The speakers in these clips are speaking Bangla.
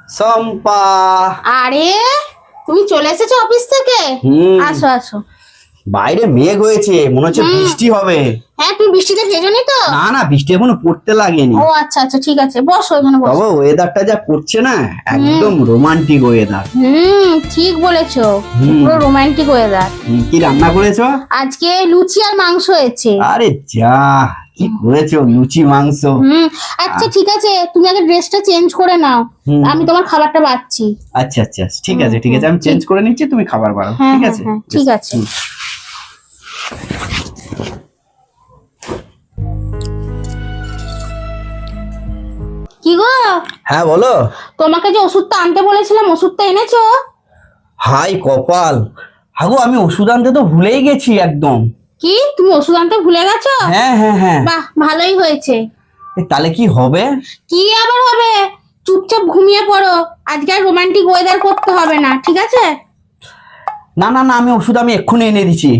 সম্পা, আরে তুমি চলে এসেছো অফিস থেকে? আসো আসো। বাইরে মেঘ হয়েছে, মনে হচ্ছে বৃষ্টি হবে। হ্যাঁ, তুমি বৃষ্টিতে ভেজোনি তো? না না, বৃষ্টি এখনো পড়তে লাগেনি। ও আচ্ছা আচ্ছা, ঠিক আছে, বসো এখানে বসো। তবে ওয়েদারটা যা করছে না, একদম রোমান্টিক ওয়েদার। ঠিক বলেছো, পুরো রোমান্টিক ওয়েদার। কি রান্না করেছো? আজকে লুচি আর মাংস হয়েছে। আরে যা, কি করেছো, লুচি মাংস। আচ্ছা ঠিক আছে, তুমি আগে ড্রেসটা চেঞ্জ করে নাও, আমি তোমার খাবারটা বাড়ছি। আচ্ছা আচ্ছা, ঠিক আছে ঠিক আছে, আমি চেঞ্জ করে নিচ্ছি, তুমি খাবার বাড়াও। ঠিক আছে ঠিক আছে। কি গো? হ্যাঁ বলো। তোমাকে যে ওষুধটা আনতে বলেছিলাম, ওষুধটা এনেছো? হাই কপাল, হাগো আমি ওষুধ আনতে তো ভুলেই গেছি একদম। কি, তুমি ওষুধ আনতে ভুলে গেছো? হ্যাঁ হ্যাঁ হ্যাঁ। বাহ, ভালোই হয়েছে। তাহলে কি হবে? কি আবার হবে, চুপচাপ ঘুমিয়ে পড়ো, আজকে আর রোমান্টিক ওয়েদার করতে হবে না, ঠিক আছে? না না না, আমি ওষুধ আমি এক্ষুনি এনে দিচ্ছি।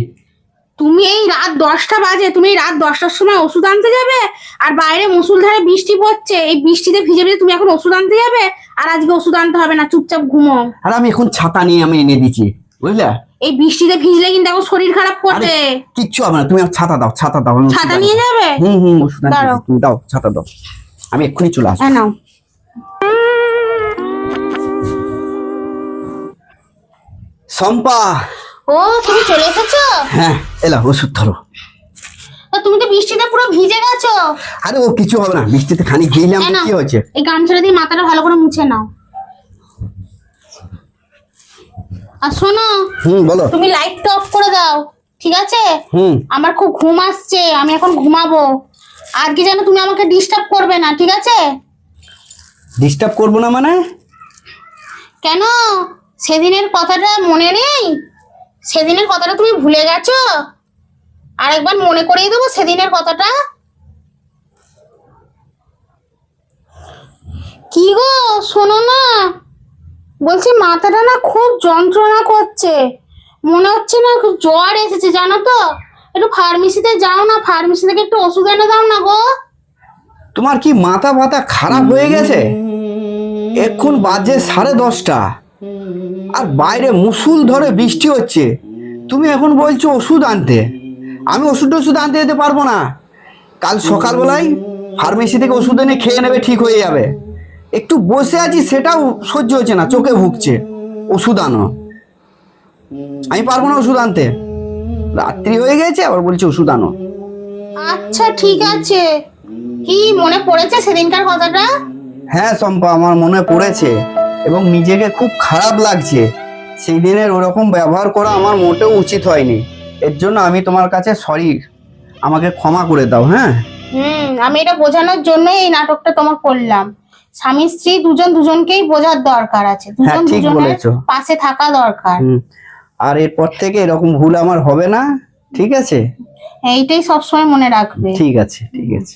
তুমি এই রাত 10টা বাজে, তুমি এই রাত 10টার সময় ওষুধ আনতে যাবে? আর বাইরে মুষলধারে বৃষ্টি পড়ছে, এই বৃষ্টিতে ভিজে ভিজে তুমি এখন ওষুধ আনতে যাবে? আর আজকে ওষুধ আনতে হবে না, চুপচাপ ঘুমো। আর আমি এখন ছাতা নিয়ে আমি এনে দিচ্ছি, বুঝলে? এই বৃষ্টিতে ভিজলে কিন্তু এখন শরীর খারাপ করবে। কিচ্ছু হবে না, তুমি আমার ছাতা দাও, ছাতা দাও। ছাতা নিয়ে যাবে? ওষুধ আনতে দিচ্ছি, তুমি দাও, ছাতা দাও, আমি এক্ষুনি চলে আসবো। নাও। সম্পা। ও, তুমি চলে এসেছো? হ্যাঁ এলা, ওষুধ ধরো। তুমি তো বৃষ্টিতে পুরো ভিজে গেছো। আরে ও কিছু হবে না, বৃষ্টিতে খানি ভিজলাম তো কি হয়েছে? এই গামছাটা দিয়ে মাথাটা ভালো করে মুছে নাও। আর শোনো, বলো। তুমি লাইটটা অফ করে দাও, ঠিক আছে? আমার খুব ঘুম আসছে, আমি এখন ঘুমাবো। আজকে যেন তুমি আমাকে ডিস্টার্ব করবে না, ঠিক আছে? ডিস্টার্ব করবো না মানে? কেন, সেদিনের কথাটা মনে নেই? সেদিনের কথাটা তুমি ভুলে গেছো? আরেকবার মনে করিয়ে দেবো সেদিনের কথাটা। কি গো, শোনো না, বলছি মাথাটা না খুব যন্ত্রণা করছে, মনে হচ্ছে না খুব জ্বর এসেছে, জানো তো? একটু ফার্মেসিতে যাও না, ফার্মেসি থেকে একটু ওষুধ এনে দাও না গো। তোমার কি মাথা ফাতা খারাপ হয়ে গেছে? এখন বাজে 10:30 আর বাইরে মুষল ধরে বৃষ্টি হচ্ছে, তুমি এখন বলছো ওষুধ আনতে? আমি ওষুধ আনতে যেতে পারবো না। কাল সকালবেলায় ফার্মেসি থেকে ওষুধ এনে খেয়ে নেবে, ঠিক হয়ে যাবে। একটু বসে আছি সেটাও সহ্য হচ্ছে না, চোখে ভুগছে। ওষুধ আনো, আমি পারবো না ওষুধ আনতে, রাত্রি হয়ে গেছে, আবার বলছে ওষুধ আনো। আচ্ছা ঠিক আছে, কি মনে পড়েছে সেদিনকার কথাটা? হ্যাঁ সম্পা, আমার মনে পড়েছে এবং নিজেকে খুব খারাপ লাগছে। সেই দিনের ওরকম ব্যবহার করা আমার মোটেও উচিত হয়নি। এর জন্য আমি তোমার কাছে সরি, আমাকে ক্ষমা করে দাও। হ্যাঁ আমি এটা বোঝানোর জন্যই এই নাটকটা তোমার করলাম। স্বামী স্ত্রী দুজনকেই বোঝার দরকার আছে, দুজন দুজনের পাশে থাকা দরকার। আর এরপর থেকে এরকম ভুল আমার হবে না, ঠিক আছে? এইটাই সবসময় মনে রাখবে। ঠিক আছে ঠিক আছে।